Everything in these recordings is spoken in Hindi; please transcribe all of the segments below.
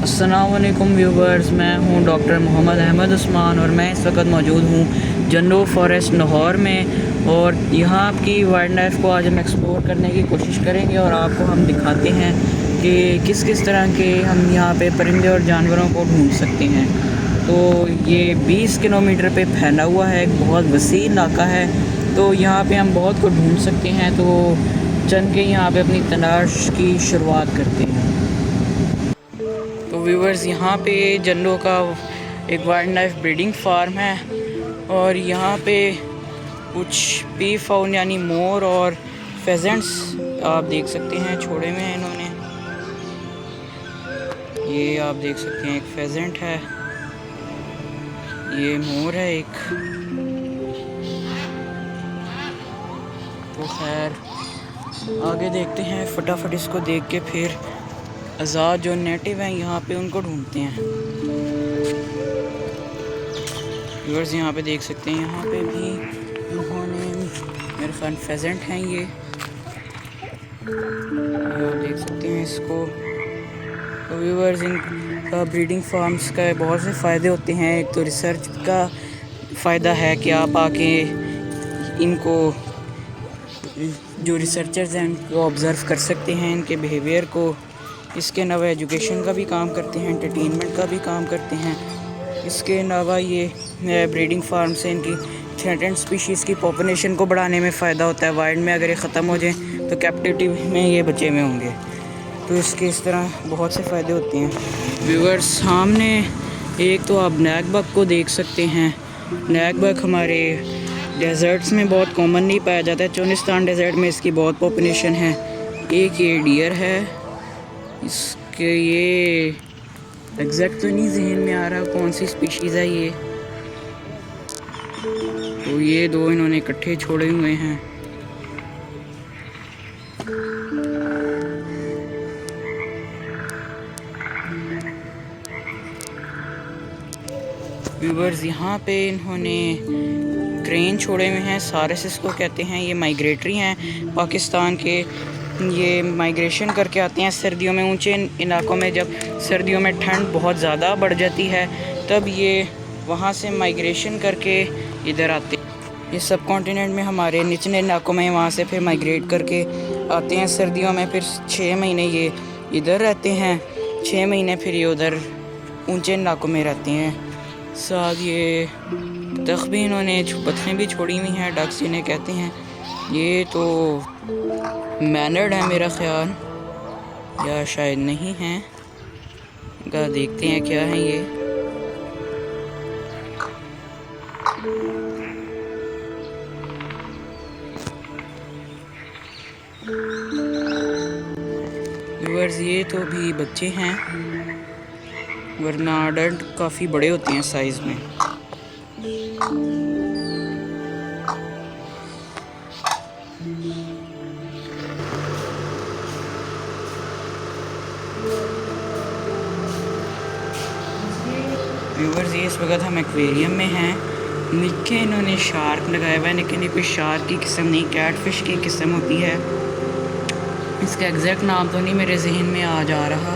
अस्सलामुअलैकुम व्यूवर्स, मैं हूं डॉक्टर मोहम्मद अहमद उस्मान और मैं इस वक्त मौजूद हूं जन्नो फॉरेस्ट लाहौर में। और यहाँ आपकी वाइल्ड लाइफ को आज हम एक्सप्लोर करने की कोशिश करेंगे और आपको हम दिखाते हैं कि किस किस तरह के हम यहाँ पे परिंदे और जानवरों को ढूंढ सकते हैं। तो ये 20 किलोमीटर पे फैला हुआ है, एक बहुत वसी इलाका है। तो यहाँ पे हम बहुत को ढूंढ सकते हैं। तो चल के यहाँ पे अपनी तलाश की शुरुआत करते हैं। तो व्यूवर्स, यहाँ पे जन्नो का एक वाइल्ड लाइफ ब्रीडिंग फार्म है और यहाँ पे कुछ पी फाउन यानी मोर और फेजेंट्स आप देख सकते हैं छोड़े में हैं इन्होंने। ये आप देख सकते हैं, एक फेजेंट है, ये मोर है एक। तो खैर आगे देखते हैं, फटाफट इसको देख के फिर आज़ाद जो नेटिव हैं यहाँ पे उनको ढूंढते हैं। व्यूअर्स, यहाँ पे देख सकते हैं, यहाँ पे भी उन्होंने मेरे ख्याल फेजेंट हैं ये आप देख सकते हैं इसको। तो व्यूअर्स, इनका ब्रीडिंग फार्म्स का बहुत से फ़ायदे होते हैं। एक तो रिसर्च का फ़ायदा है कि आप आके इनको जो रिसर्चर्स हैं उनको ऑब्ज़र्व कर सकते हैं, इनके बिहेवियर को। इसके अलावा एजुकेशन का भी काम करते हैं, एंटरटेनमेंट का भी काम करते हैं। इसके अलावा ये ब्रीडिंग फार्म से इनकी थ्रेटेंड स्पीशीज़ की पॉपुलेशन को बढ़ाने में फ़ायदा होता है। वाइल्ड में अगर ये ख़त्म हो जाए तो कैप्टिविटी में ये बचे हुए होंगे। तो इसके इस तरह बहुत से फ़ायदे होते हैं। व्यूअर्स, सामने एक तो आप ब्लैक बक को देख सकते हैं। ब्लैक बक हमारे डेजर्ट्स में बहुत कॉमन नहीं पाया जाता है। चुनिस्तान डेजर्ट में इसकी बहुत पॉपुलेशन है। एक ये डियर है, इसके ये एग्जैक्ट तो नहीं जहन में आ रहा कौन सी स्पीशीज़ है ये। तो ये दो इन्होंने इकट्ठे छोड़े हुए हैं। व्यूवर्स, यहाँ पे इन्होंने क्रेन छोड़े हुए हैं, सारस इसको कहते हैं। ये माइग्रेटरी हैं पाकिस्तान के। ये माइग्रेशन करके आते हैं सर्दियों में। ऊंचे इलाकों में जब सर्दियों में ठंड बहुत ज़्यादा बढ़ जाती है तब ये वहाँ से माइग्रेशन करके इधर आते हैं। ये सब कॉन्टिनेंट में हमारे निचले इलाकों में वहाँ से फिर माइग्रेट करके आते हैं सर्दियों में। फिर 6 महीने ये इधर रहते हैं, 6 महीने फिर ये उधर ऊंचे इलाकों में रहते हैं। साथ ये तख भी इन्होंने बतखें भी छोड़ी हुई हैं, डक्स जिन्हें कहते हैं। ये तो मैनर्ड है मेरा ख्याल, या शायद नहीं है। का देखते हैं क्या है ये। व्यूअर्स, ये तो भी बच्चे हैं, वरना अडल्ट काफ़ी बड़े होते हैं साइज़ में। व्यूवर्स, ये इस वक्त हम एक्वेरियम में हैं। नीचे इन्होंने शार्क लगाया हुआ है, लेकिन ये कोई शार्क की किस्म नहीं, कैटफिश की किस्म होती है। इसका एग्जैक्ट नाम तो नहीं मेरे जहन में आ जा रहा,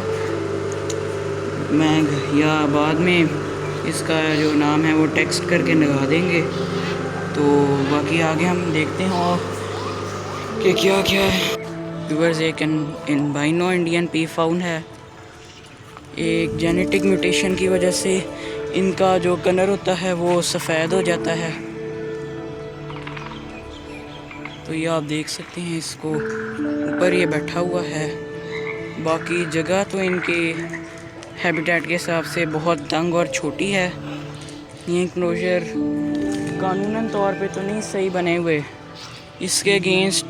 मैं या बाद में इसका जो नाम है वो टेक्स्ट करके लगा देंगे। तो बाकी आगे हम देखते हैं और कि क्या क्या है। व्यूवर्स, एक एल्बिनो इंडियन पी फाउन है। एक जेनेटिक म्यूटेशन की वजह से इनका जो कलर होता है वो सफ़ेद हो जाता है। तो ये आप देख सकते हैं, इसको ऊपर ये बैठा हुआ है। बाकी जगह तो इनके हैबिटेट के हिसाब से बहुत तंग और छोटी है। ये इंक्लोजर कानूनन तौर पे तो नहीं सही बने हुए। इसके अगेंस्ट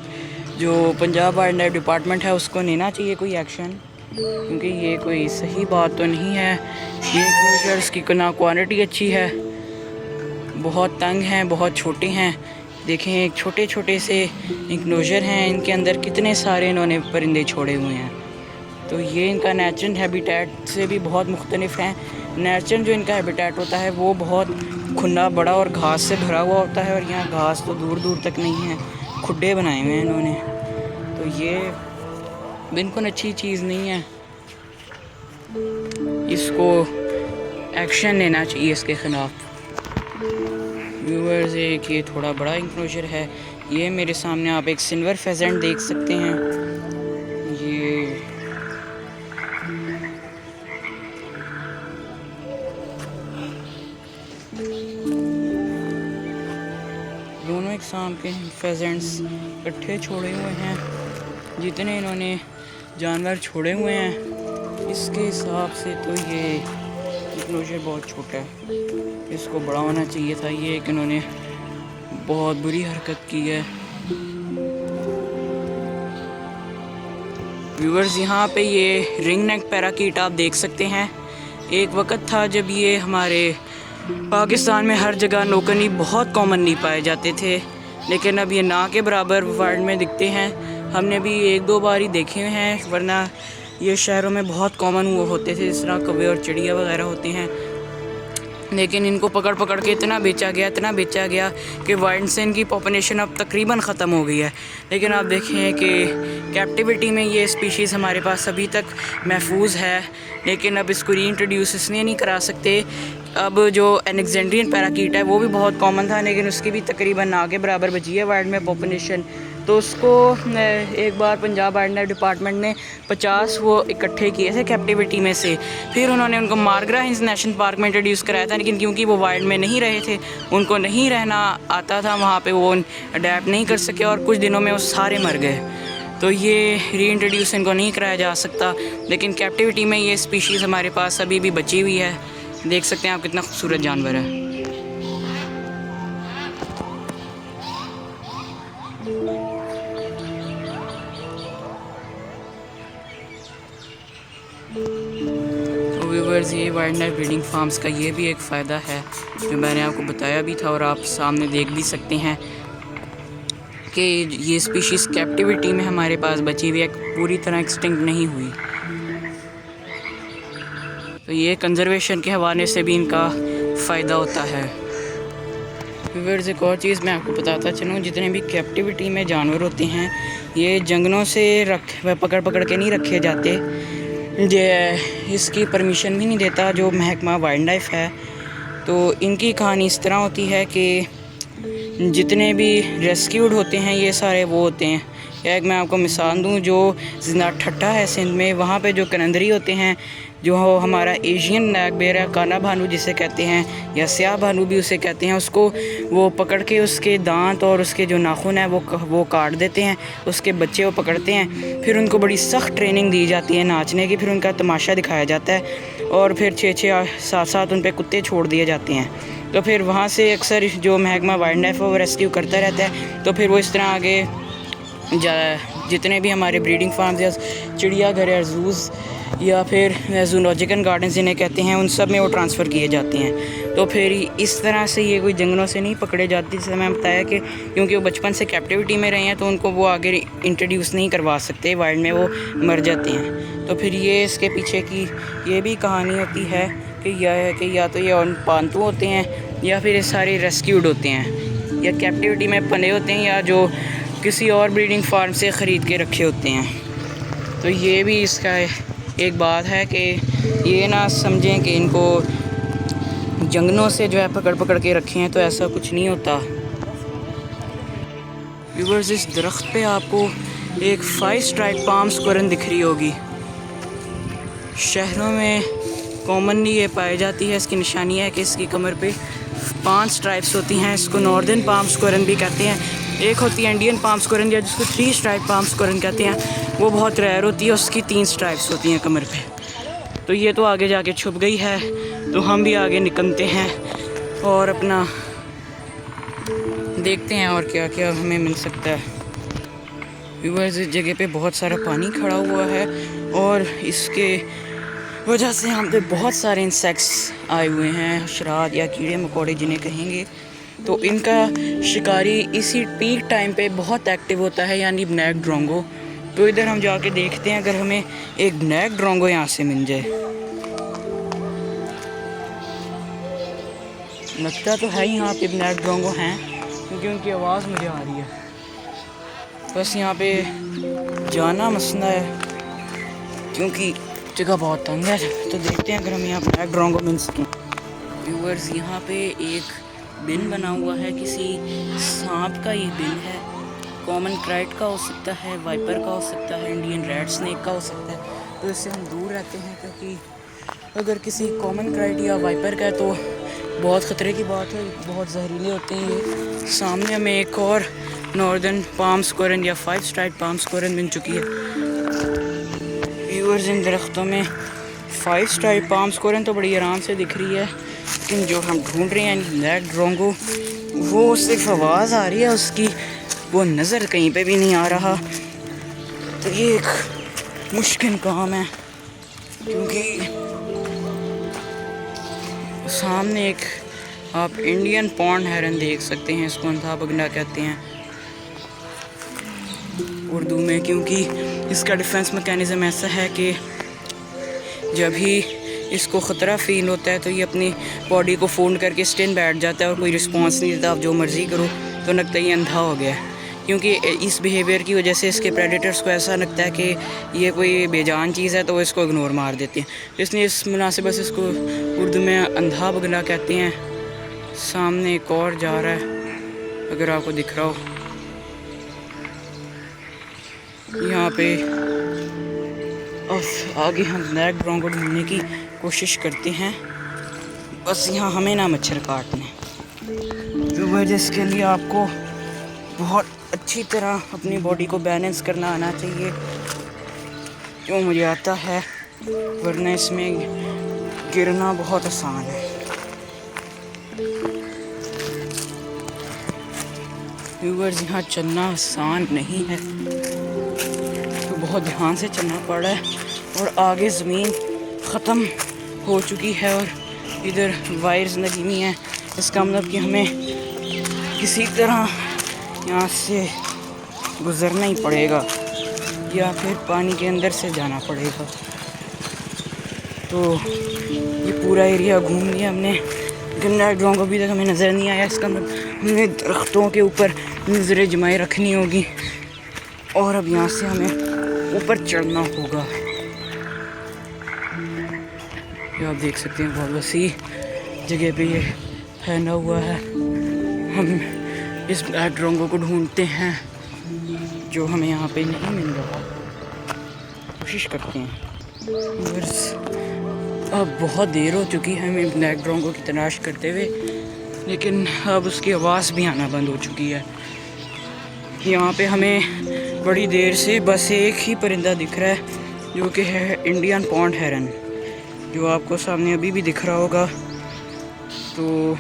जो पंजाब वाइल्ड लाइफ डिपार्टमेंट है उसको लेना चाहिए कोई एक्शन, क्योंकि ये कोई सही बात तो नहीं है। ये इंक्लोजर्स की ना क्वालिटी अच्छी है, बहुत तंग हैं, बहुत छोटे हैं। देखें, एक छोटे छोटे से इंक्लोजर हैं, इनके अंदर कितने सारे इन्होंने परिंदे छोड़े हुए हैं। तो ये इनका नेचुरल हैबिटेट से भी बहुत मुख्तलिफ हैं। नेचुरल जो इनका हैबिटेट होता है वो बहुत खुला बड़ा और घास से भरा हुआ होता है, और यहाँ घास तो दूर दूर तक नहीं है, खुड्डे बनाए हुए हैं इन्होंने। तो ये बिल्कुल अच्छी चीज़ नहीं है। इसको एक्शन लेना चाहिए इसके ख़िलाफ़। व्यूअर्स, एक ये थोड़ा बड़ा इंक्लोजर है। ये मेरे सामने आप एक सिल्वर फेजेंट देख सकते हैं। ये दोनों एग्जाम के फेजेंट्स इकट्ठे छोड़े हुए हैं। जितने इन्होंने जानवर छोड़े हुए हैं इसके हिसाब से तो ये इंक्लोजर बहुत छोटा है, इसको बड़ा होना चाहिए था। ये एक इन्होंने बहुत बुरी हरकत की है। व्यूअर्स, यहाँ पे ये रिंग नेक पैराकीट आप देख सकते हैं। एक वक्त था जब ये हमारे पाकिस्तान में हर जगह नौकनी बहुत कॉमनली पाए जाते थे, लेकिन अब ये ना के बराबर वर्ल्ड में दिखते हैं। हमने भी एक दो बार ही देखे हैं, वरना ये शहरों में बहुत कॉमन हुआ होते थे, जिस तरह कौवे और चिड़िया वगैरह होते हैं। लेकिन इनको पकड़ पकड़ के इतना बेचा गया कि वाइल्ड से इनकी पॉपुलेशन अब तकरीबन ख़त्म हो गई है। लेकिन आप देखें कि कैप्टिविटी में ये स्पीशीज़ हमारे पास अभी तक महफूज है, लेकिन अब इसको रीइंट्रोड्यूस इसलिए नहीं करा सकते। अब जो अलेक्जेंड्रियन पैराकीट है वो भी बहुत कॉमन था, लेकिन उसकी भी तकरीबन ना के बराबर बची है वर्ल्ड में पॉपुलेशन। तो उसको एक बार पंजाब वाइल्ड लाइफ डिपार्टमेंट ने 50 वो इकट्ठे किए थे कैप्टिविटी में से। फिर उन्होंने उनको मारग्रा हिल्स नेशनल पार्क में इंट्रोड्यूस कराया था, लेकिन क्योंकि वो वाइल्ड में नहीं रहे थे, उनको नहीं रहना आता था वहाँ पे, वो अडेप्ट नहीं कर सके और कुछ दिनों में वो सारे मर गए। तो ये रीइंट्रोड्यूस इनको नहीं कराया जा सकता। लेकिन कैप्टिविटी में ये स्पीशीज़ हमारे पास अभी भी बची हुई है। देख सकते हैं आप कितना खूबसूरत जानवर है। तो व्यूअर्स, ये वाइल्ड लाइफ ब्रीडिंग फार्म्स का ये भी एक फ़ायदा है जो मैंने आपको बताया भी था और आप सामने देख भी सकते हैं कि ये स्पीशीज़ कैप्टिविटी में हमारे पास बची हुई है, पूरी तरह एक्सटिंक्ट नहीं हुई। तो ये कंजर्वेशन के हवाले से भी इनका फ़ायदा होता है। व्यूअर्स, एक और चीज़ मैं आपको बताता चलूँ, जितने भी कैप्टिविटी में जानवर होते हैं ये जंगलों से पकड़ पकड़ के नहीं रखे जाते। ये इसकी परमिशन भी नहीं देता जो महकमा वाइल्ड लाइफ है। तो इनकी कहानी इस तरह होती है कि जितने भी रेस्क्यूड होते हैं ये सारे वो होते हैं। एक मैं आपको मिसाल दूं, जो जिना ठट्टा है सिंध में, वहाँ पे जो करंदरी होते हैं, जो हमारा एशियन ब्लैक बेयर है, काला भालू जिसे कहते हैं या स्याह भालू भी उसे कहते हैं, उसको वो पकड़ के उसके दांत और उसके जो नाखून है वो काट देते हैं, उसके बच्चे वो पकड़ते हैं। फिर उनको बड़ी सख्त ट्रेनिंग दी जाती है नाचने की, फिर उनका तमाशा दिखाया जाता है और फिर 6-7 उन पर कुत्ते छोड़ दिए जाते हैं। तो फिर वहाँ से अक्सर जो महकमा वाइल्ड लाइफ वो रेस्क्यू करता रहता है। तो फिर वो इस तरह आगे जितने भी हमारे ब्रीडिंग फार्म्स या चिड़ियाघर या जूज़ या फिर जूलॉजिकल गार्डन जिन्हें कहते हैं, उन सब में वो ट्रांसफ़र किए जाते हैं। तो फिर इस तरह से ये कोई जंगलों से नहीं पकड़े जाते, जैसे मैंने बताया कि क्योंकि वो बचपन से कैप्टिविटी में रहे हैं तो उनको वो आगे इंट्रोड्यूस नहीं करवा सकते, वाइल्ड में वो मर जाते हैं। तो फिर ये इसके पीछे की ये भी कहानी होती है कि यह है कि या तो ये पालतू होते हैं या फिर ये सारे रेस्क्यूड होते हैं या कैप्टिविटी में पले होते हैं या जो किसी और ब्रीडिंग फार्म से ख़रीद के रखे होते हैं। तो ये भी इसका एक बात है कि ये ना समझें कि इनको जंगलों से जो है पकड़ पकड़ के रखे हैं, तो ऐसा कुछ नहीं होता। व्यूअर्स, इस दरख्त पे आपको एक 5 स्ट्राइप पाम स्क्वायरन दिख रही होगी। शहरों में कॉमनली ये पाई जाती है। इसकी निशानी है कि इसकी कमर पे 5 स्ट्राइप्स होती हैं। इसको नॉर्दर्न पाम स्क्वायरन भी कहते हैं। एक होती है इंडियन पाम स्क्वायरन या जिसको 3 स्ट्राइप पाम स्क्वायरन कहते हैं, वो बहुत रेयर होती है, उसकी 3 स्ट्राइप्स होती हैं कमर पे। तो ये तो आगे जाके छुप गई है, तो हम भी आगे निकलते हैं और अपना देखते हैं और क्या क्या हमें मिल सकता है। व्यूअर्स, इस जगह पे बहुत सारा पानी खड़ा हुआ है और इसके वजह से यहाँ पे बहुत सारे इंसेक्ट्स आए हुए हैं, हशरात या कीड़े मकोड़े जिन्हें कहेंगे। तो इनका शिकारी इसी पीक टाइम पे बहुत एक्टिव होता है, यानी ब्लैक ड्रोंगो। तो इधर हम जाके देखते हैं अगर हमें एक ब्लैक ड्रोंगो यहाँ से मिल जाए। लगता तो है यहाँ पे ब्लैक ड्रोंगो हैं, क्योंकि उनकी आवाज़ मुझे आ रही है। बस यहाँ पे जाना मसला है, क्योंकि जगह बहुत तंग है, तो देखते हैं अगर हम यहाँ ब्लैक ड्रोंगो मिल सकें। व्यूअर्स, यहाँ पे एक बिन बना हुआ है, किसी सांप का ये बिन है। कॉमन क्राइट का हो सकता है, वाइपर का हो सकता है, इंडियन रेड स्नेक का हो सकता है। तो इससे हम दूर रहते हैं, क्योंकि अगर किसी कॉमन क्राइट या वाइपर का है तो बहुत ख़तरे की बात है, बहुत जहरीले होते हैं ये। सामने हमें एक और नॉर्दर्न पाम स्क्वायरन या 5 स्ट्राइप पाम स्क्वायरन मिल चुकी है। व्यूअर्स, इन दरख्तों में 5 स्ट्राइप पाम स्क्वायरन तो बड़ी आराम से दिख रही है, लेकिन जो हम ढूंढ रहे हैं ब्लैक ड्रोंगो, वो सिर्फ आवाज़ आ रही है उसकी, वो नज़र कहीं पे भी नहीं आ रहा। तो ये एक मुश्किल काम है, क्योंकि सामने एक आप इंडियन पॉन्ड हेरन देख सकते हैं, इसको अंधा बगना कहते हैं उर्दू में, क्योंकि इसका डिफेंस मैकेनिज़्म ऐसा है कि जब ही इसको ख़तरा फील होता है तो ये अपनी बॉडी को फोल्ड करके स्टिन बैठ जाता है और कोई रिस्पांस नहीं देता। आप जो मर्ज़ी करो तो लगता है ये अंधा हो गया है, क्योंकि इस बिहेवियर की वजह से इसके प्रेडेटर्स को ऐसा लगता है कि ये कोई बेजान चीज़ है, तो वो इसको इग्नोर मार देते हैं। इसलिए इस मुनासिबत से इसको उर्दू में अंधा बगला कहते हैं। सामने एक और जा रहा है, अगर आपको दिख रहा हो, यहाँ पे आगे हम ब्लैक ड्रोंगो ढूंढने की कोशिश करते हैं। बस यहाँ हमें ना मच्छर काटने, जो वजह इसके लिए आपको बहुत अच्छी तरह अपनी बॉडी को बैलेंस करना आना चाहिए, जो मुझे आता है, वरना इसमें गिरना बहुत आसान है। व्यूअर्स, यहाँ चलना आसान नहीं है, तो बहुत ध्यान से चलना पड़ा है। और आगे ज़मीन ख़त्म हो चुकी है और इधर वायर्स लगी हुई हैं। इसका मतलब कि हमें किसी तरह यहाँ से गुज़रना ही पड़ेगा या फिर पानी के अंदर से जाना पड़ेगा। तो ये पूरा एरिया घूम लिया हमने, लेकिन ब्लैक ड्रोंगो अभी तक हमें नज़र नहीं आया। इसका मतलब हमें दरख्तों के ऊपर नज़रें जमाए रखनी होगी और अब यहाँ से हमें ऊपर चढ़ना होगा। ये आप देख सकते हैं, बहुत वसी जगह पे ये फैला हुआ है। हम इस ब्लैक ड्रोंगो को ढूंढते हैं, जो हमें यहाँ पे नहीं मिल रहा। कोशिश करते हैं। बस अब बहुत देर हो चुकी है हमें ब्लैक ड्रोंगो की तलाश करते हुए, लेकिन अब उसकी आवाज़ भी आना बंद हो चुकी है। यहाँ पे हमें बड़ी देर से बस एक ही परिंदा दिख रहा है, जो कि है इंडियन पॉन्ड हेरन, जो आपको सामने अभी भी दिख रहा होगा। तो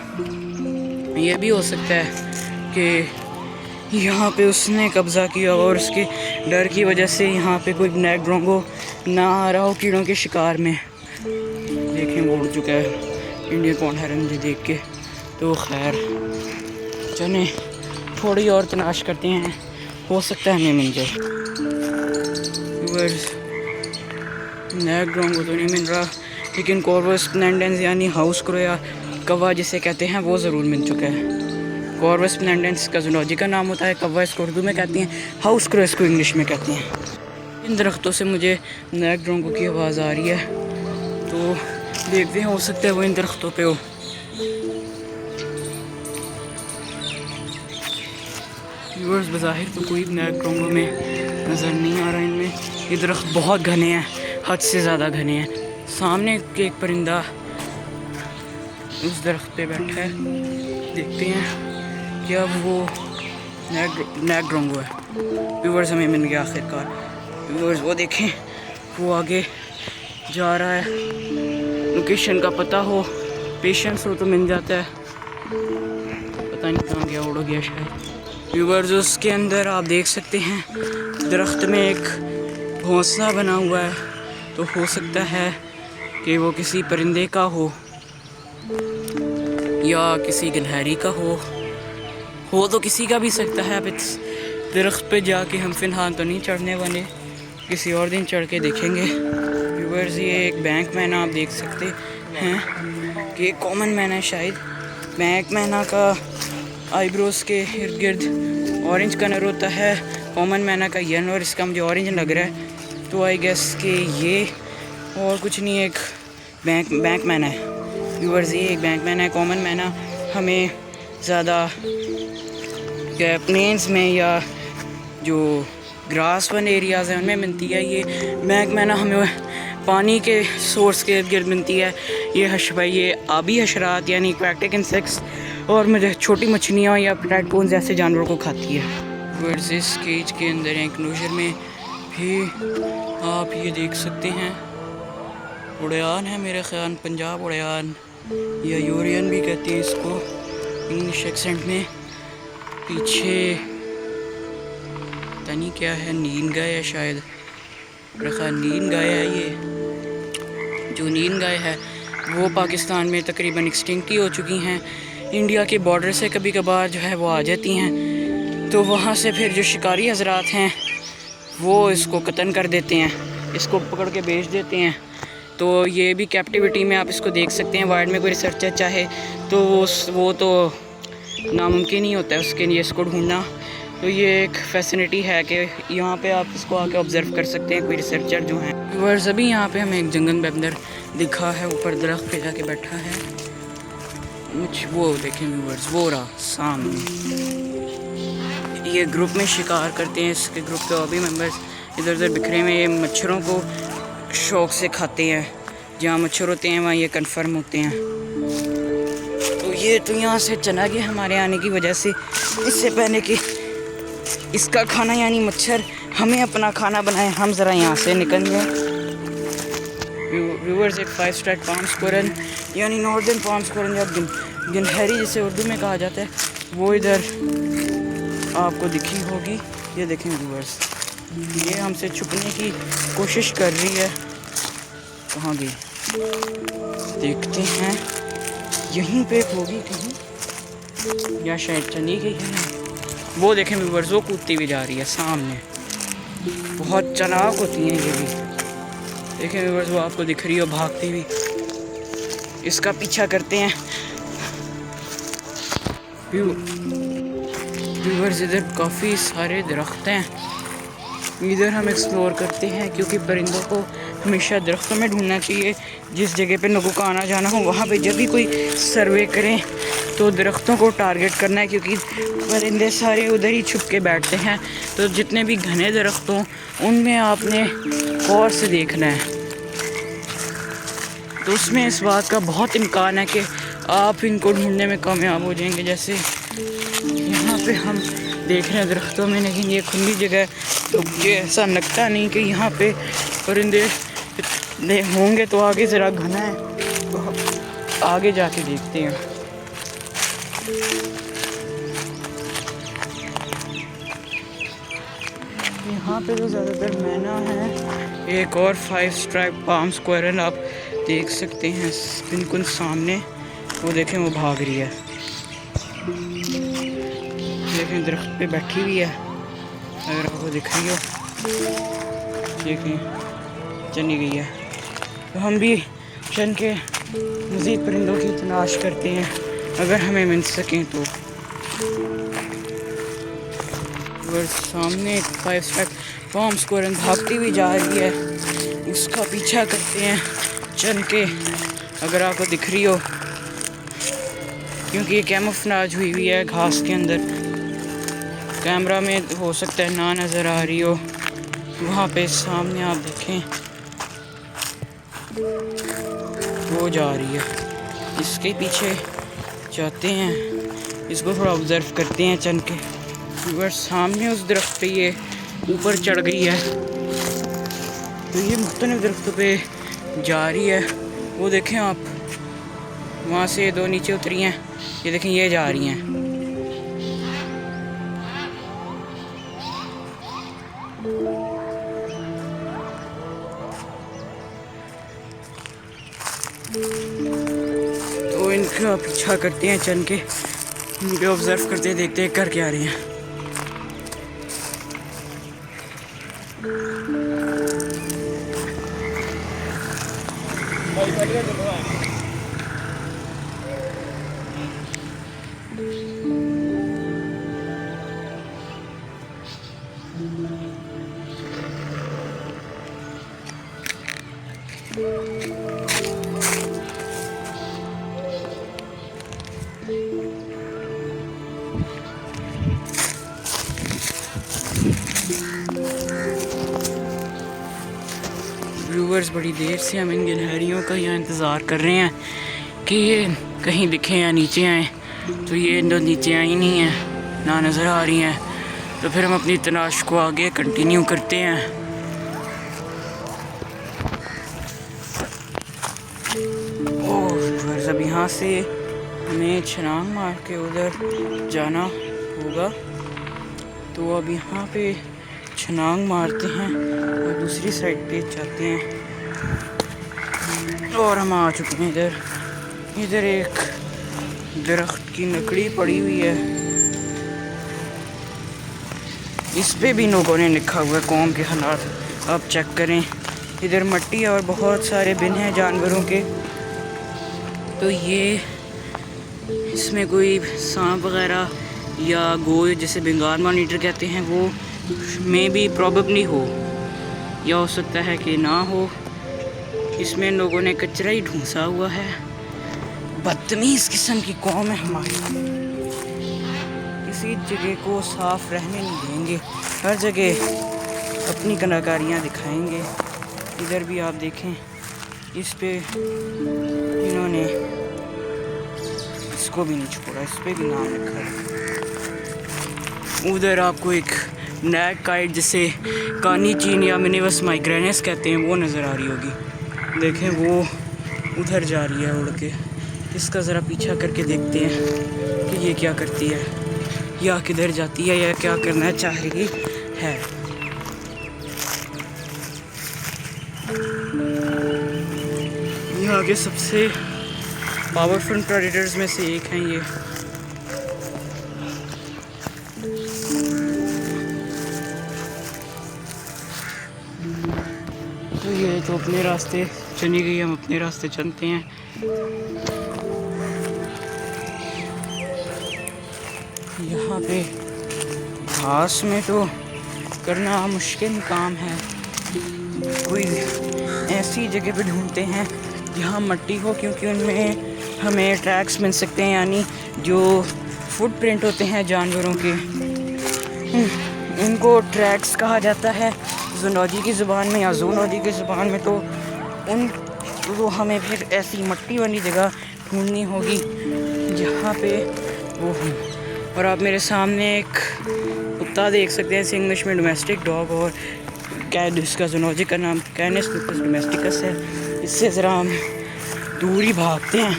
ये भी हो सकता है कि यहाँ पे उसने कब्ज़ा किया और उसके डर की वजह से यहाँ पे कोई ब्लैक ड्रोंगो ना आ रहा हो कीड़ों के शिकार में। देखें, वो उड़ चुका है इंडियन पॉन्ड हेरन मुझे देख के। तो खैर चलें, थोड़ी और तलाश करते हैं, हो सकता है हमें मिल जाए। ब्लैक ड्रोंगो तो नहीं मिल रहा, लेकिन कॉर्वस स्प्लेंडेंस यानी हाउस क्रो या कौवा जिसे कहते हैं, वो ज़रूर मिल चुका है। कॉर्वस स्प्लेंडेंस का ज़ूलॉजी का नाम होता है, कौवा इसको उर्दू में कहती हैं, हाउस क्रो इसको इंग्लिश में कहती हैं। इन दरख्तों से मुझे ब्लैक ड्रोंगो की आवाज़ आ रही है, तो देखते हैं, हो सकता है वो इन दरख्तों पे हो। व्यूअर्स, बज़ाहिर तो कोई ब्लैक ड्रोंगो में नज़र नहीं आ रहा इनमें। ये दरख्त बहुत घने हैं, हद से ज़्यादा घने हैं। सामने एक परिंदा उस दरख्त पे बैठा है, देखते हैं क्या वो ब्लैक ड्रोंगो है। व्यूअर्स, हमें मिल गया आखिरकार। व्यूअर्स, वो देखें, वो आगे जा रहा है। लोकेशन का पता हो, पेशेंस हो तो मिल जाता है। पता नहीं कहाँ गया, उड़ गया शायद। व्यूअर्स, उसके अंदर आप देख सकते हैं दरख्त में एक घोंसला बना हुआ है, तो हो सकता है कि वो किसी परिंदे का हो या किसी गिलहरी का हो तो किसी का भी सकता है। अब इस दरख्त पे जाके हम फ़िलहाल तो नहीं चढ़ने वाले, किसी और दिन चढ़ के देखेंगे। व्यूअर्स, ये एक बैंक मैना आप देख सकते हैं कि कॉमन मैना है शायद। बैंक मैना का आईब्रोज के इर्द गिर्द ऑरेंज कलर होता है, कॉमन मैना का येलो, और इसका मुझे ऑरेंज लग रहा है। तो आई गेस कि ये और कुछ नहीं, एक बैंक मैना है व्यूअर्स, ये एक बैंक मैना है। कॉमन मैना हमें ज़्यादा क्या प्लेन्स में या जो ग्रास वन एरियाज़ हैं उनमें मिलती है। ये बैंक मैना हमें पानी के सोर्स के गिर्द मिलती है। ये आबी हशरात यानी एक्वाटिक इंसेक्ट्स और मुझे छोटी मछलियाँ या प्लेटफॉर्म्स जैसे जानवरों को खाती है। व्यूअर्स, इस केज के अंदर इंक्लोजर में भी आप ये देख सकते हैं उड़ान है, मेरे ख्याल पंजाब उड़ान या यूरियन भी कहते हैं इसको इंग्लिश एक्सेंट में। पीछे पता नहीं क्या है, नील गाय है शायद, रखा नील गाय है। ये जो नील गाय है वो पाकिस्तान में तकरीबन एक्सटिंक्ट ही हो चुकी हैं। इंडिया के बॉर्डर से कभी कभार जो है वो आ जाती हैं, तो वहाँ से फिर जो शिकारी हजरात हैं वो इसको कत्ल कर देते हैं, इसको पकड़ के बेच देते हैं। तो ये भी कैप्टिविटी में आप इसको देख सकते हैं। वाइल्ड में कोई रिसर्चर चाहे तो वो तो नामुमकिन ही होता है उसके लिए इसको ढूंढना। तो ये एक फैसिलिटी है कि यहाँ पे आप इसको आके ऑब्ज़र्व कर सकते हैं कोई रिसर्चर जो हैं। व्यूअर्स, अभी यहाँ पे हमें एक जंगल बंदर दिखा है, ऊपर दरख्त पे जाके बैठा है। कुछ वो देखें व्यूअर्स, वो रहा सामने। ये ग्रुप में शिकार करते हैं, इसके ग्रुप के और भी मेंबर्स इधर उधर बिखरे में। ये मच्छरों को शौक़ से खाते हैं, जहाँ मच्छर होते हैं वहाँ ये कन्फर्म होते हैं। तो ये तो यहाँ से चला गया हमारे आने की वजह से। इससे पहले कि इसका खाना यानी मच्छर हमें अपना खाना बनाए, हम ज़रा यहाँ से निकल जाए। व्यूअर्स, एक 5 स्टार पाम स्क्वायरल यानी नॉर्दर्न पाम स्क्वायरल या गिनहरी जिसे उर्दू में कहा जाता है, वो इधर आपको दिखी होगी। ये देखें व्यूअर्स, ये हमसे छुपने की कोशिश कर रही है। कहाँ गई देखते हैं, यहीं पे होगी कहीं या शायद चली गई है। वो देखें व्यूअर्स, वो कूदती भी जा रही है सामने। बहुत चालाक होती हैं ये भी। देखें व्यूअर्स, वो आपको दिख रही हो भागती हुई, इसका पीछा करते हैं। व्यूअर्स, इधर काफ़ी सारे दरख्त हैं, इधर हम एक्सप्लोर करते हैं क्योंकि परिंदों को हमेशा दरख्तों में ढूंढना चाहिए। जिस जगह पे लोगों का आना जाना हो वहाँ पे जब भी कोई सर्वे करें तो दरख्तों को टारगेट करना है, क्योंकि परिंदे सारे उधर ही छुप के बैठते हैं। तो जितने भी घने दरख्त हों उनमें आपने गौर से देखना है। तो उसमें इस बात का बहुत इम्कान है कि आप इनको ढूंढने में कामयाब हो जाएंगे। जैसे यहाँ पे हम देख रहे हैं दरख्तों में, लेकिन ये खुली जगह तो ये ऐसा लगता नहीं कि यहाँ पे परिंदे होंगे। तो आगे ज़रा घना है, तो आगे जाके देखते हैं। यहाँ पे तो ज़्यादातर मैना है। एक और 5 स्ट्राइप पाम स्क्वायरल आप देख सकते हैं बिल्कुल सामने, वो देखें वो भाग रही है। देखें दरख्त पे बैठी हुई है, अगर आपको दिख रही हो। देखें चली गई है। तो हम भी चल के मज़ीद परिंदों की तलाश करते हैं अगर हमें मिल सकें तो। और सामने एक 5 स्ट्राइप पाम स्क्वायरल भागती हुई जा रही है, उसका पीछा करते हैं चल के, अगर आपको दिख रही हो, क्योंकि ये कैमोफ्लेज हुई है घास के अंदर। कैमरा में हो सकता है ना नज़र आ रही हो। वहाँ पे सामने आप देखें वो जा रही है, इसके पीछे जाते हैं, इसको थोड़ा ऑब्ज़र्व करते हैं चल के। व्यूअर्स, सामने उस दरख्त पे ये ऊपर चढ़ गई है, तो ये मुख्तलिफ दरख्तों पे जा रही है। वो देखें आप, वहाँ से 2 नीचे उतरी हैं, ये देखें ये जा रही हैं। तो इनका पीछा करते हैं चल के, इनके ऑब्ज़र्व करते हैं, देखते हैं कर क्या रही हैं। व्यूअर्स, बड़ी देर से हम इन गिलहरियों का यहाँ इंतज़ार कर रहे हैं कि ये कहीं दिखें या नीचे आए, तो ये तो नीचे आई नहीं है, ना नज़र आ रही हैं। तो फिर हम अपनी तलाश को आगे कंटिन्यू करते हैं। ओह व्यूअर्स, अब यहाँ से हमें छलांग मार के उधर जाना होगा। तो अब यहाँ पे छलांग मारते हैं और दूसरी साइड पे जाते हैं। और हम आ चुके हैं इधर। इधर एक दरख्त की लकड़ी पड़ी हुई है, इस पे भी लोगों ने लिखा हुआ है कौम के हालात। आप चेक करें, इधर मट्टी और बहुत सारे बिन हैं जानवरों के। तो ये इसमें कोई सांप वगैरह या गोए जिसे बंगाल मॉनिटर कहते हैं वो में भी प्रॉबेबली हो, या हो सकता है कि ना हो। इसमें लोगों ने कचरा ही ढूंसा हुआ है। बदतमीज़ किस्म की कौम है हमारी, किसी जगह को साफ रहने नहीं देंगे, हर जगह अपनी कलाकारियाँ दिखाएंगे। इधर भी आप देखें, इस पे इन्होंने इसको भी नहीं छोड़ा, इस पे भी नाम लिखा है। उधर आपको एक नैक काइट जिसे कानी चीन या मिनिवस माइग्रेनस कहते हैं वो नज़र आ रही होगी। देखें वो उधर जा रही है उड़ के। इसका ज़रा पीछा करके देखते हैं कि ये क्या करती है, या किधर जाती है, या क्या करना चाह रही है। यहाँ के सबसे पावरफुल प्रेडेटर्स में से एक हैं ये। तो ये तो अपने रास्ते चली गई, हम अपने रास्ते चलते हैं। यहाँ पे घास में तो करना मुश्किल काम है। कोई ऐसी जगह पे ढूंढते हैं जहाँ मट्टी हो, क्योंकि उनमें हमें ट्रैक्स मिल सकते हैं, यानी जो फुटप्रिंट होते हैं जानवरों के, इनको ट्रैक्स कहा जाता है ज़ूलॉजी की ज़ुबान में या ज़ूलॉजी की ज़ुबान में। तो तो हमें फिर ऐसी मट्टी वाली जगह ढूंढनी होगी जहाँ पे वो हो। और आप मेरे सामने एक कुत्ता देख सकते हैं, इंग्लिश में डोमेस्टिक डॉग, और कैट, इसका ज़ूलॉजी का नाम कैनिस लुपस डोमेस्टिकस है। इससे ज़रा हम दूर ही भागते हैं,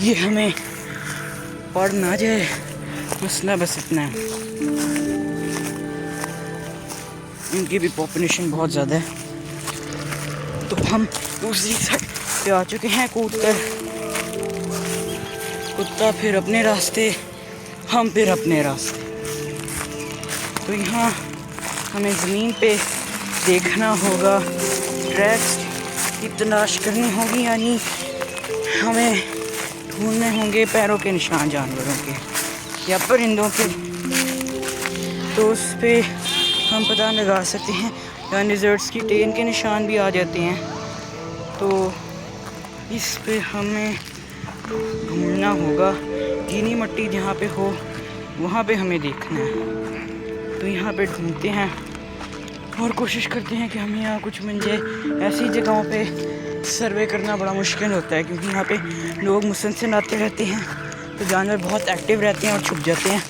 ये हमें पड़ ना जाए, मसला बस इतना है। इनकी भी पॉपुलेशन बहुत ज़्यादा है। तो हम दूसरी साइड पे आ चुके हैं कूद कर। कुत्ता फिर अपने रास्ते, हम फिर अपने रास्ते। तो यहाँ हमें ज़मीन पे देखना होगा, ट्रैक्स की तलाश करनी होगी, यानी हमें ढूंढने होंगे पैरों के निशान जानवरों के या परिंदों के। तो उस पर हम पता लगा सकते हैं, या लिज़र्ड्स की टेन के निशान भी आ जाते हैं। तो इस पे हमें ढूंढना होगा, गीली मिट्टी जहाँ पे हो वहाँ पे हमें देखना है। तो यहाँ पे ढूंढते हैं और कोशिश करते हैं कि हमें यहाँ कुछ मिल जाए। ऐसी जगहों पे सर्वे करना बड़ा मुश्किल होता है, क्योंकि यहाँ पे लोग मुसलसल आते रहते हैं, तो जानवर बहुत एक्टिव रहते हैं और छुप जाते हैं।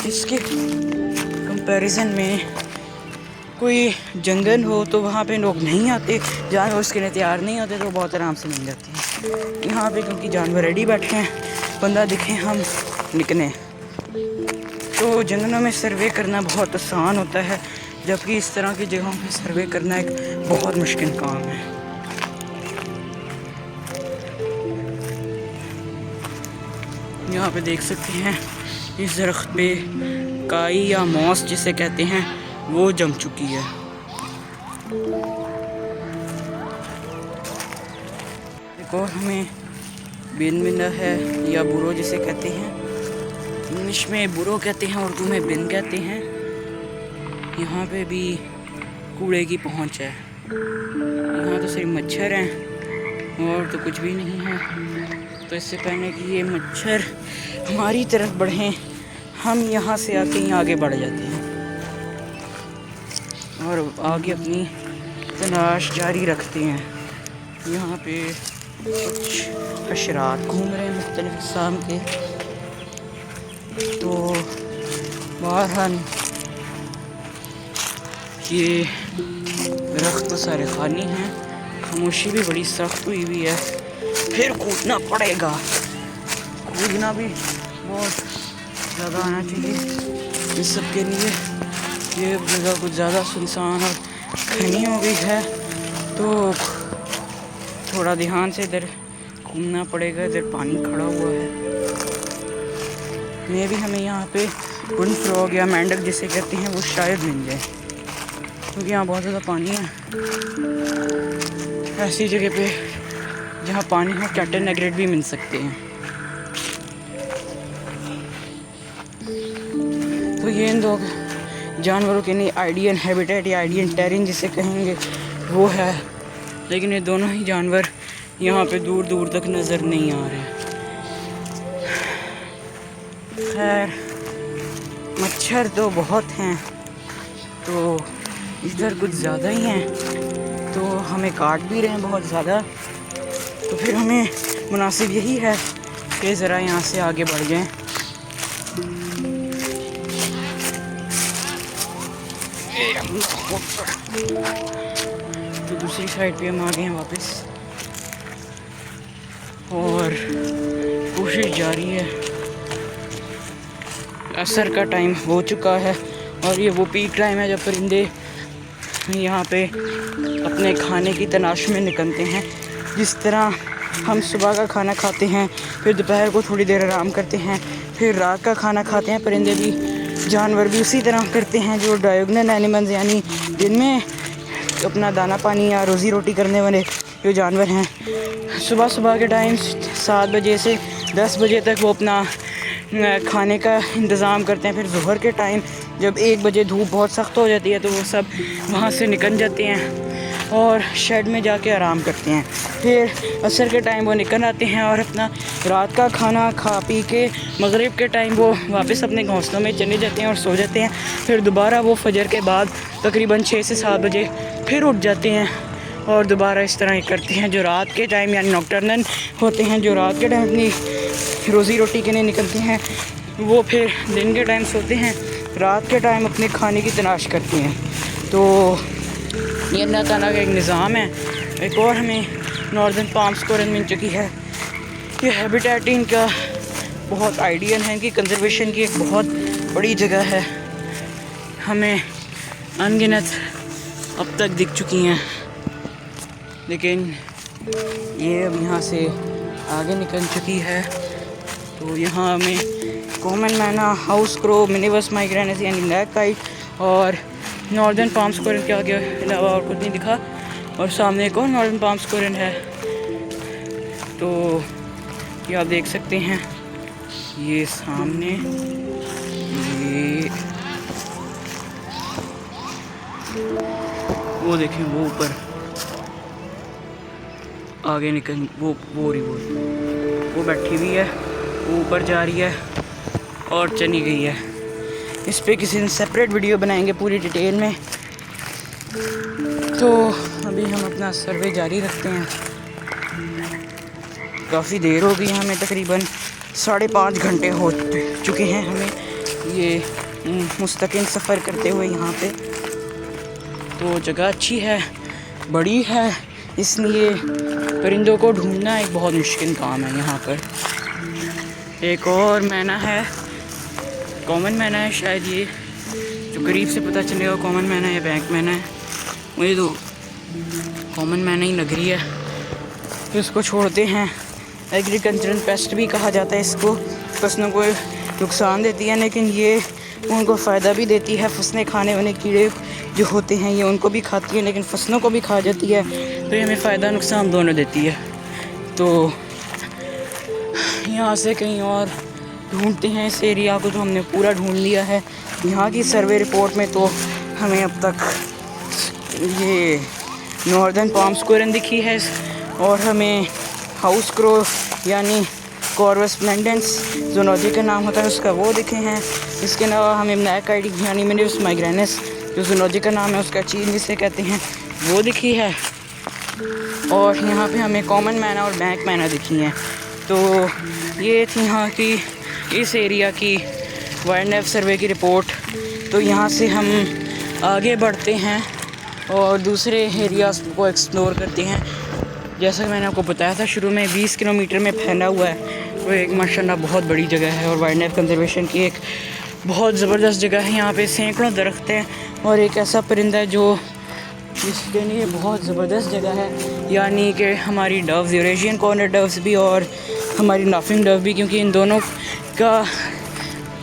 इसके कंपैरिजन में कोई जंगल हो तो वहाँ पे लोग नहीं आते, जानवर उसके लिए तैयार नहीं होते, तो बहुत आराम से मिल जाते हैं। यहाँ पे क्योंकि जानवर रेडी बैठे हैं, बंदा दिखे हम निकलें। तो जंगलों में सर्वे करना बहुत आसान होता है, जबकि इस तरह की जगहों में सर्वे करना एक बहुत मुश्किल काम है। यहाँ पे देख सकते हैं इस दरख्त पे काई या मॉस जिसे कहते हैं वो जम चुकी है। एक और हमें बिन मिला है, या बुरो जिसे कहते हैं, इंग्लिश में बुरो कहते हैं, उर्दू में बिन कहते हैं। यहाँ पे भी कूड़े की पहुँच है। यहाँ तो सिर्फ मच्छर हैं और तो कुछ भी नहीं है। तो इससे पहले कि ये मच्छर हमारी तरफ बढ़ें, हम यहाँ से आके ही आगे बढ़ जाते हैं और आगे अपनी तलाश जारी रखते हैं। यहाँ पे कुछ हशरात घूम रहे हैं मुख्तलिफ किस्म के। तो बहरहाल ये दरख्त तो सारे खाली हैं, खामोशी भी बड़ी सख्त हुई हुई है। फिर कूदना पड़ेगा, कूदना भी बहुत ज़्यादा आना चाहिए इस सब के लिए। ये जगह कुछ ज़्यादा सुनसान और घनी हो गई है, तो थोड़ा ध्यान से इधर घूमना पड़ेगा। इधर पानी खड़ा हुआ है, मे भी हमें यहाँ पे वुड फ्रॉग या मेंढक जिसे कहते हैं वो शायद मिल जाए, क्योंकि यहाँ बहुत ज़्यादा पानी है। ऐसी जगह पे जहाँ पानी हो कैटल नेग्रेट भी मिल सकते हैं। तो ये इन दो जानवरों के लिए आइडियल हैबिटेट या आइडियल टेरेन जिसे कहेंगे वो है, लेकिन ये दोनों ही जानवर यहाँ पे दूर दूर तक नज़र नहीं आ रहे। खैर मच्छर तो बहुत हैं, तो इधर कुछ ज़्यादा ही हैं, तो हमें काट भी रहे हैं बहुत ज़्यादा। तो फिर हमें मुनासिब यही है कि ज़रा यहाँ से आगे बढ़ जाएं। तो दूसरी साइड पे हम आ गए हैं वापस, और कोशिश जारी है। असर का टाइम हो चुका है और ये वो पीक टाइम है जब परिंदे यहाँ पे अपने खाने की तलाश में निकलते हैं। जिस तरह हम सुबह का खाना खाते हैं, फिर दोपहर को थोड़ी देर आराम करते हैं, फिर रात का खाना खाते हैं, परिंदे भी जानवर भी उसी तरह करते हैं। जो डायगोनल एनिमल्स यानी दिन में अपना दाना पानी या रोज़ी रोटी करने वाले जो जानवर हैं, सुबह सुबह के टाइम 7 बजे से 10 बजे तक वो अपना खाने का इंतज़ाम करते हैं। फिर ज़ोहर के टाइम जब 1 बजे धूप बहुत सख्त हो जाती है तो वो सब वहाँ से निकल जाते हैं और शेड में जाके आराम करते हैं। फिर असर के टाइम वो निकल आते हैं और अपना रात का खाना खा पी के मगरिब के टाइम वो वापस अपने घोंसलों में चले जाते हैं और सो जाते हैं। फिर दोबारा वो फजर के बाद तकरीबन 6 से 7 बजे फिर उठ जाते हैं और दोबारा इस तरह ही करते हैं। जो रात के टाइम यानी नॉकटर्नल होते हैं, जो रात के टाइम अपनी रोज़ी रोटी के लिए निकलते हैं, वो फिर दिन के टाइम सोते हैं, रात के टाइम अपने खाने की तलाश करते हैं। तो ये अल्लाह ताला का एक निज़ाम है। एक और हमें नॉर्दर्न पाम स्क्वायरल मिल चुकी है। ये हैबिटेट इनका बहुत आइडियल है, इनकी कंजर्वेशन की एक बहुत बड़ी जगह है। हमें अनगिनत अब तक दिख चुकी हैं, लेकिन ये अब यहाँ से आगे निकल चुकी है। तो यहाँ हमें कॉमन मैना, हाउस क्रो, मिनिवस माइग्रेनस यानी ब्लैक काइट और नॉर्दर्न पाम स्क्वायरल के आगे अलावा और कुछ नहीं दिखा। और सामने एक और नॉर्दर्न पाम स्क्वायरल है। तो ये आप देख सकते हैं, ये सामने ये वो देखें, वो ऊपर आगे निकल वो बैठी हुई है, वो ऊपर जा रही है और चली गई है। इस पे किसी दिन सेपरेट वीडियो बनाएंगे पूरी डिटेल में। तो अभी हम अपना सर्वे जारी रखते हैं। काफ़ी देर हो गई, हमें तकरीबन 5.5 घंटे हो चुके हैं हमें ये मुस्तकिल सफ़र करते हुए यहाँ पे। तो जगह अच्छी है, बड़ी है, इसलिए परिंदों को ढूंढना एक बहुत मुश्किल काम है। यहाँ पर एक और मैना है, कॉमन मैना है शायद, ये जो करीब से पता चलेगा कॉमन मैना है या बैंक मैना है। मुझे तो कॉमन मैना ही लग रही है। फिर इसको छोड़ते हैं। एग्रीकल्चरल पेस्ट भी कहा जाता है इसको। फसलों को नुकसान देती है, लेकिन ये उनको फ़ायदा भी देती है। फसलें खाने वाले कीड़े जो होते हैं ये उनको भी खाती है, लेकिन फसलों को भी खा जाती है। तो ये हमें फ़ायदा नुकसान दोनों देती है। तो यहाँ से कहीं और ढूंढते हैं इस एरिया को। तो हमने पूरा ढूंढ लिया है। यहाँ की सर्वे रिपोर्ट में तो हमें अब तक ये नॉर्दर्न पाम स्क्वायरल दिखी है और हमें हाउस क्रो यानी कॉर्वस प्लेंडेंस ज़ूलॉजी का नाम होता है उसका वो दिखे हैं। इसके अलावा हमें ब्लैक आइड यानी मिनिवस माइग्रेनस जो ज़ूलॉजी का नाम है उसका चीन जिसे कहते हैं वो दिखी है। और यहाँ पे हमें कॉमन मैना और बैंक मैना दिखी हैं। तो ये थी यहाँ की इस एरिया की वाइल्ड लाइफ सर्वे की रिपोर्ट। तो यहाँ से हम आगे बढ़ते हैं और दूसरे एरियाज़ को एक्सप्लोर करते हैं। जैसा कि मैंने आपको बताया था शुरू में, 20 किलोमीटर में फैला हुआ है। वो एक माशाल्लाह बहुत बड़ी जगह है और वाइल्ड लाइफ कंजर्वेशन की एक बहुत ज़बरदस्त जगह है। यहाँ पे सैकड़ों दरख्त हैं और एक ऐसा परिंदा है जो जिसके लिए बहुत ज़बरदस्त जगह है, यानी कि हमारी डव्स, यूरेशियन कॉर्नर डव्स भी और हमारी नाफिंग डव भी, क्योंकि इन दोनों का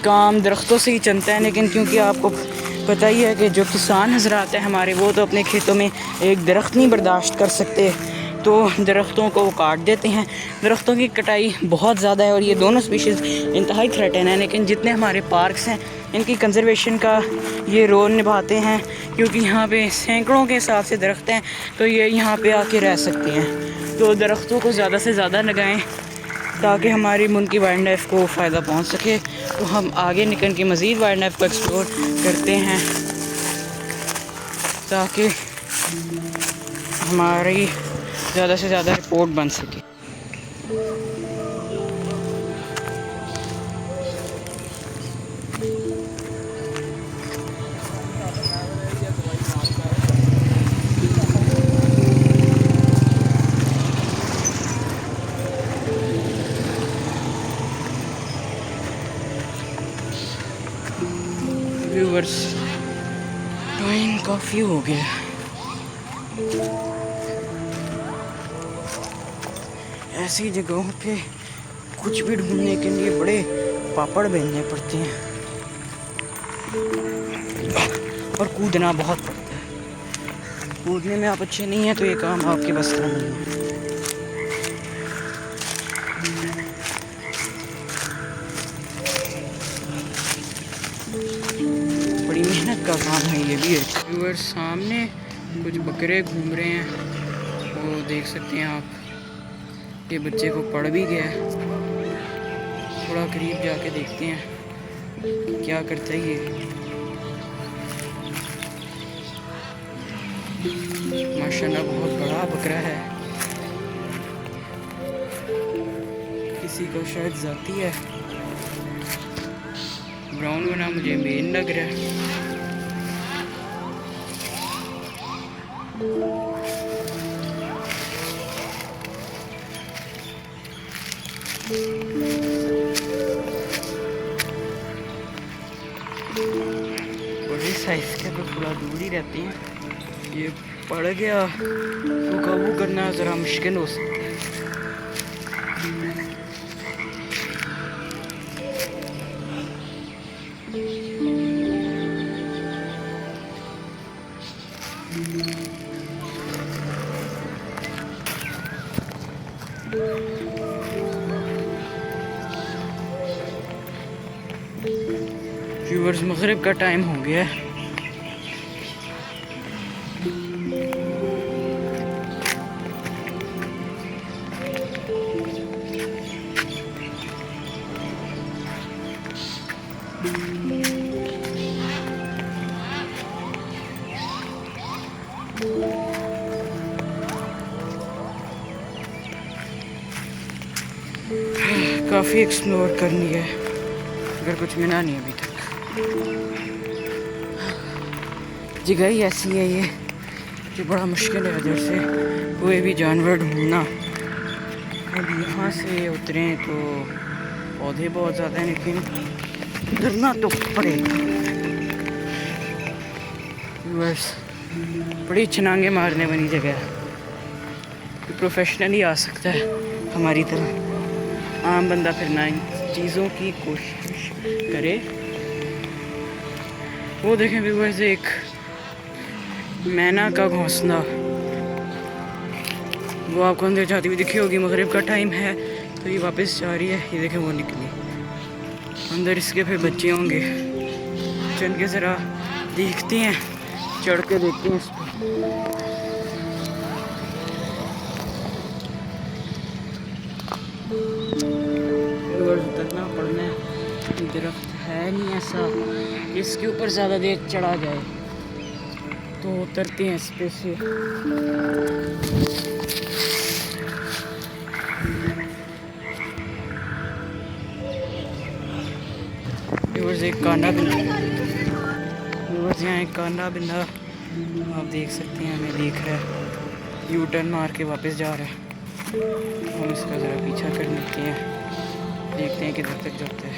काम दरख्तों से ही चलता है। लेकिन क्योंकि आपको पता ही है कि जो किसान हजरात हैं हमारे, वो तो अपने खेतों में एक दरख्त नहीं बर्दाश्त कर सकते, तो दरख्तों को वो काट देते हैं। दरख्तों की कटाई बहुत ज़्यादा है और ये दोनों स्पीशीज़ इंतहाई थ्रेटन है। लेकिन जितने हमारे पार्क्स हैं इनकी कंजर्वेशन का ये रोल निभाते हैं, क्योंकि यहाँ पे सैकड़ों के हिसाब से दरख्त हैं, तो ये यहाँ पे आके रह सकते हैं। तो दरख्तों को ज़्यादा से ज़्यादा लगाएं ताकि हमारी मुल्क की वाइल्ड लाइफ को फ़ायदा पहुँच सके। तो हम आगे निकल के मज़ीद वाइल्ड लाइफ को एक्सप्लोर करते हैं ताकि हमारी ज़्यादा से ज़्यादा रिपोर्ट बन सके। व्यूअर्स, टाइम काफ़ी हो गया। ऐसी जगहों पे कुछ भी ढूंढने के लिए बड़े पापड़ बेलने पड़ते हैं और कूदना बहुत पड़ता है। कूदने में आप अच्छे नहीं हैं तो ये काम आपके बस का नहीं है। बड़ी मेहनत का काम है ये भी है। व्यूअर्स, सामने कुछ बकरे घूम रहे हैं, वो देख सकते हैं आप। ये बच्चे को पड़ भी गया है। थोड़ा करीब जाके देखते हैं कि क्या करता है ये। माशाल्लाह बहुत बड़ा बकरा है, किसी को शायद जाती है। ब्राउन बना मुझे मेल लग रहा है। बड़े साइज के तो थोड़ा दूर ही रहते हैं। ये पड़ गया तो काबू करना ज़रा मुश्किल हो सकता है। व्यूअर्स, मगरिब का टाइम हो गया है। काफ़ी एक्सप्लोर करनी है, अगर कुछ मिला नहीं अभी तक। जगह ही ऐसी है ये कि बड़ा मुश्किल है इधर से कोई भी जानवर ढूंढना। अब यहाँ से उतरें तो पौधे बहुत ज़्यादा हैं, लेकिन उतरना तो पड़ेगा। बस बड़ी छलांगे मारने वाली जगह है, प्रोफेशनल ही आ सकता है हमारी तरह। आम बंदा फिर ना इन चीज़ों की कोशिश करे। वो देखें व्यूअर्स, एक मैना का घोंसला, वो आपको अंदर जाती हुई दिखी होगी। मगरिब का टाइम है तो ये वापस जा रही है। ये देखें वो निकली अंदर, इसके फिर बच्चे होंगे। चल के ज़रा देखते हैं, चढ़ के देखते हैं इस पर। उतरना पड़ना है, दरख्त है नहीं ऐसा इसके ऊपर ज़्यादा देर चढ़ा जाए तो उतरते हैं इस पे से। एक कांडा बिंदा, यहाँ एक कांडा बिंदा आप देख सकते हैं, हमें देख रहा है, यू टर्न मार के वापस जा रहा है। हम इसका ज़रा पीछा कर लेते हैं, देखते हैं किधर तक जाता है।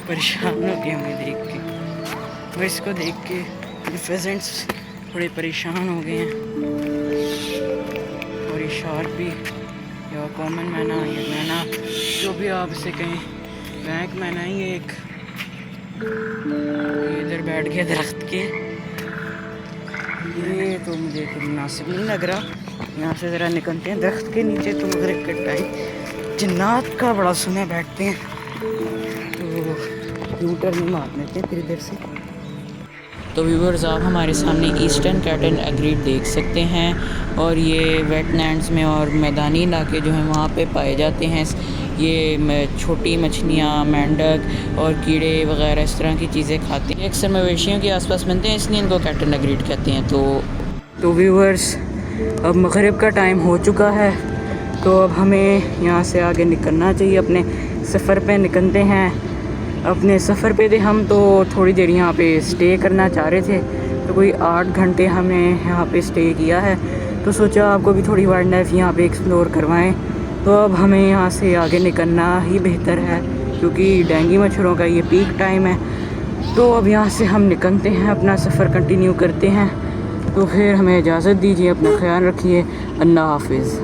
परेशान हो गए हमें देख के, वो इसको देख के फेजेंट्स थोड़े परेशान हो गए हैं। और ये शार्क भी, या कॉमन मैना या मैना जो भी आप इसे कहें, ब्लैक मैना ही एक, ये इधर बैठ गया दरख्त के। ये तो मुझे कुछ मुनासिब नहीं लग रहा। यहाँ से ज़रा निकलते हैं दरख्त के नीचे, तो मगरिब के टाइम जिन्नात का बड़ा सुना बैठते हैं, तो यूटर नहीं मार लेते फिर इधर से। तो व्यूअर्स, आप हमारे सामने ईस्टर्न कैटल एग्रीड देख सकते हैं, और ये वेटलैंड्स में और मैदानी इलाके जो हैं वहाँ पे पाए जाते हैं। ये छोटी मछलियाँ, मेंढक और कीड़े वगैरह इस तरह की चीज़ें खाते हैं। अक्सर मवेशियों के आसपास मिलते हैं, इसलिए इनको कैटल एग्रीड कहते हैं। तो व्यूअर्स, अब मगरिब का टाइम हो चुका है, तो अब हमें यहाँ से आगे निकलना चाहिए, अपने सफ़र पे निकलते हैं। अपने सफ़र पे थे हम, तो थोड़ी देर यहाँ पे स्टे करना चाह रहे थे, तो कोई 8 घंटे हमने यहाँ पे स्टे किया है, तो सोचा आपको भी थोड़ी वाइल्ड लाइफ यहाँ पे एक्सप्लोर करवाएं। तो अब हमें यहाँ से आगे निकलना ही बेहतर है, क्योंकि डेंगू मच्छरों का ये पीक टाइम है। तो अब यहाँ से हम निकलते हैं, अपना सफ़र कंटिन्यू करते हैं। तो फिर हमें इजाज़त दीजिए, अपना ख्याल रखिए, अल्लाह हाफिज़।